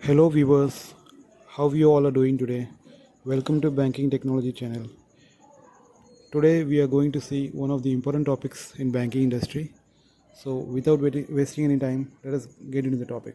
Hello viewers, how you all are doing today? Welcome to Banking Technology channel. Today we are going to see one of the important topics in banking industry. So without wasting any time, let us get into the topic.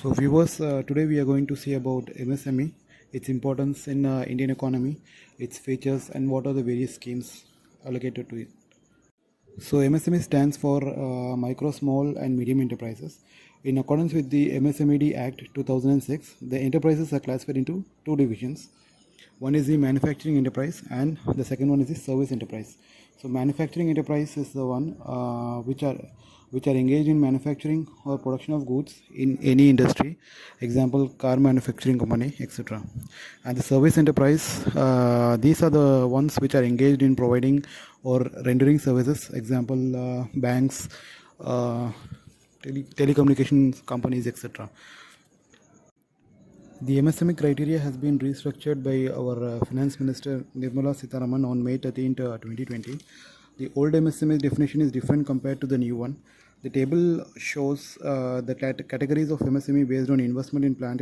So viewers, today we are going to see about MSME, its importance in Indian economy, its features and what are the various schemes allocated to it. So MSME stands for Micro, Small and Medium Enterprises. In accordance with the MSMED Act 2006, the enterprises are classified into two divisions. One is the manufacturing enterprise and the second one is the service enterprise. So manufacturing enterprise is the one which are engaged in manufacturing or production of goods in any industry, example car manufacturing company, etc. And the service enterprise, these are the ones which are engaged in providing or rendering services, example banks, telecommunications companies, etc. The MSME criteria has been restructured by our Finance Minister Nirmala Sitharaman on May 13th, 2020. The old MSME definition is different compared to the new one. The table shows the categories of MSME based on investment in plant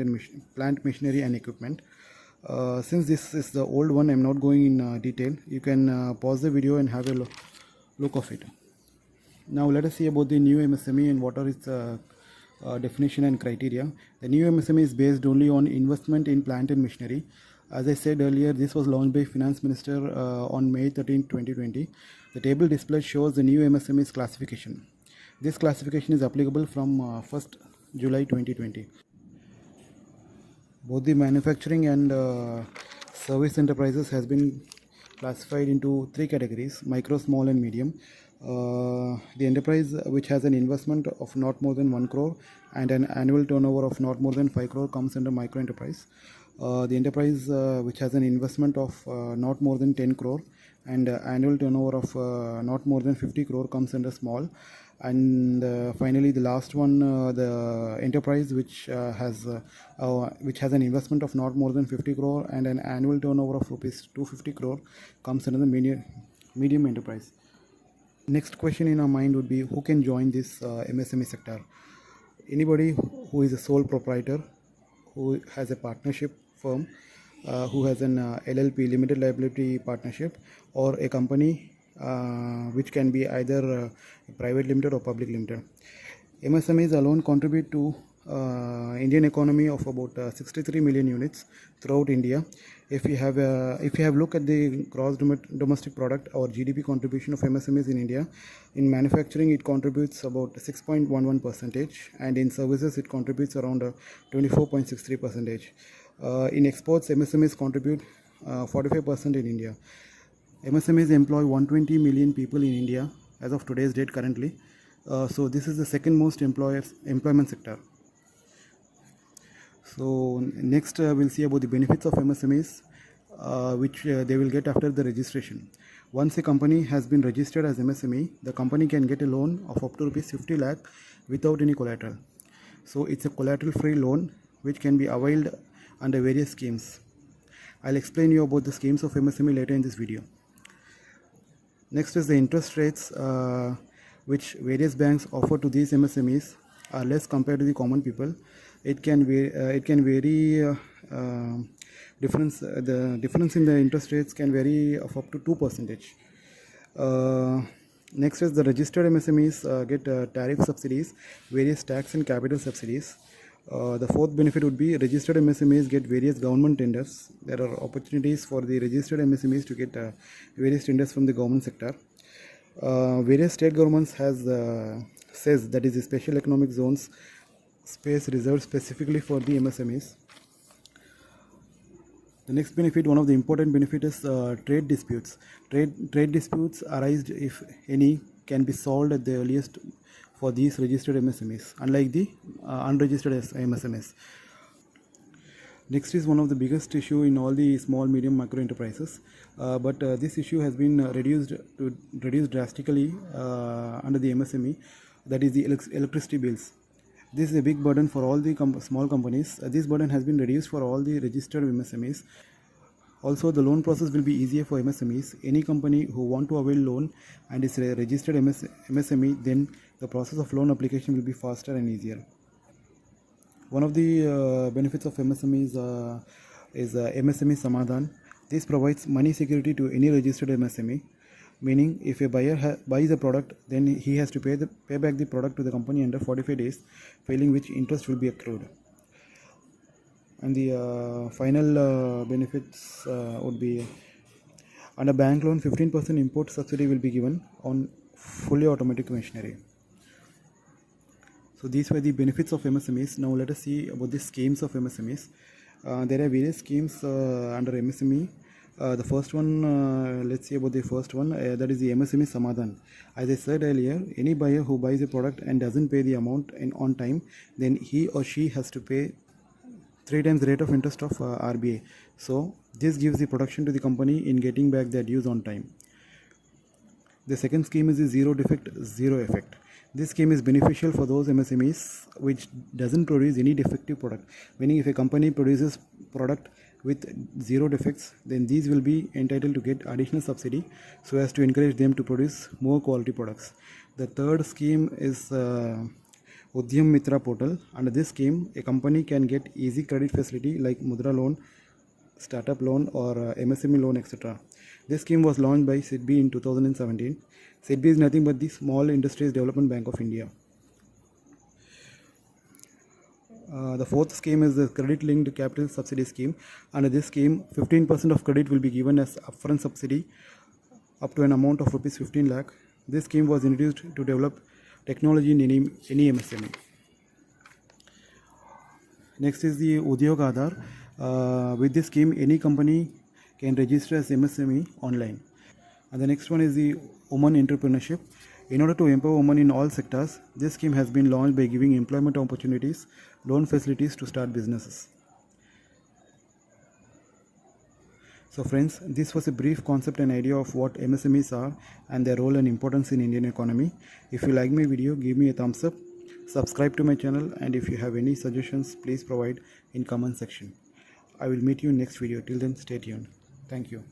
machinery and equipment. Since this is the old one, I am not going in detail. You can pause the video and have a look of it. Now let us see about the new MSME and what are its definition and criteria. The new MSME is based only on investment in plant and machinery. As I said earlier, this was launched by Finance Minister on May 13, 2020. The table displayed shows the new MSME's classification. This classification is applicable from 1st July 2020. Both the manufacturing and service enterprises has been classified into three categories: micro, small and medium. The enterprise which has an investment of not more than 1 crore and an annual turnover of not more than 5 crore comes under micro enterprise. The enterprise which has an investment of not more than 10 crore and annual turnover of not more than 50 crore comes under small. And finally the last one, the enterprise which has an investment of not more than 50 crore and an annual turnover of rupees 250 crore comes under the medium enterprise. Next question in our mind would be, who can join this MSME sector? Anybody who is a sole proprietor, who has a partnership firm, who has an LLP, limited liability partnership, or a company which can be either private limited or public limited. MSMEs alone contribute to Indian economy of about 63 million units throughout India. If you have look at the gross domestic product or GDP contribution of MSMEs in India, in manufacturing it contributes about 6.11%, and in services it contributes around 24.63%. In exports, MSMEs contribute 45% in India. MSMEs employ 120 million people in India as of today's date currently. So this is the second most employment sector. So next we'll see about the benefits of MSMEs which they will get after the registration. Once a company has been registered as MSME, the company can get a loan of up to rupees 50 lakh without any collateral. So it's a collateral free loan which can be availed under various schemes. I'll explain you about the schemes of MSME later in this video. Next is the interest rates which various banks offer to these MSMEs are less compared to the common people. It can vary. The difference in the interest rates can vary of up to 2%. Next is the registered MSMEs get tariff subsidies, various tax and capital subsidies. The fourth benefit would be registered MSMEs get various government tenders. There are opportunities for the registered MSMEs to get various tenders from the government sector. Various state governments says that is the special economic zones space reserved specifically for the MSMEs. The next benefit, one of the important benefit, is trade disputes. Trade disputes arised, if any, can be solved at the earliest for these registered MSMEs, unlike the unregistered MSMEs. Next is one of the biggest issue in all the small, medium, micro enterprises, but this issue has been reduced drastically under the MSME, that is the electricity bills. This is a big burden for all the small companies. This burden has been reduced for all the registered MSMEs. Also, the loan process will be easier for MSMEs. Any company who want to avail loan and is a registered MSME, then the process of loan application will be faster and easier. One of the benefits of MSMEs is MSME Samadhan. This provides money security to any registered MSME, meaning if a buyer buys a product, then he has to pay back the product to the company under 45 days, failing which interest will be accrued. And the final benefits would be under bank loan, 15% import subsidy will be given on fully automatic machinery. So these were the benefits of MSMEs. Now let us see about the schemes of MSMEs. There are various schemes under MSME. The first one, let's see about the first one, that is the MSME Samadhan. As I said earlier, any buyer who buys a product and doesn't pay the amount on time, then he or she has to pay 3 times the rate of interest of RBI. So this gives the protection to the company in getting back their dues on time. The second scheme is the zero defect, zero effect. This scheme is beneficial for those MSMEs which doesn't produce any defective product. Meaning if a company produces product with zero defects, then these will be entitled to get additional subsidy so as to encourage them to produce more quality products. The third scheme is Udyam Mitra portal. Under this scheme, a company can get easy credit facility like Mudra loan, startup loan or MSME loan, etc. This scheme was launched by SIDBI in 2017. SIDBI is nothing but the Small Industries Development Bank of India. The fourth scheme is the Credit Linked Capital Subsidy Scheme. Under this scheme, 15% of credit will be given as upfront subsidy up to an amount of Rs 15 lakh. This scheme was introduced to develop technology in any MSME. Next is the Udyog Aadhar. With this scheme, any company can register as MSME online. And the next one is the Women Entrepreneurship. In order to empower women in all sectors, this scheme has been launched by giving employment opportunities, loan facilities to start businesses. So friends, this was a brief concept and idea of what MSMEs are and their role and importance in Indian economy. If you like my video, give me a thumbs up, subscribe to my channel, and if you have any suggestions, please provide in comment section. I will meet you in next video. Till then, stay tuned. Thank you.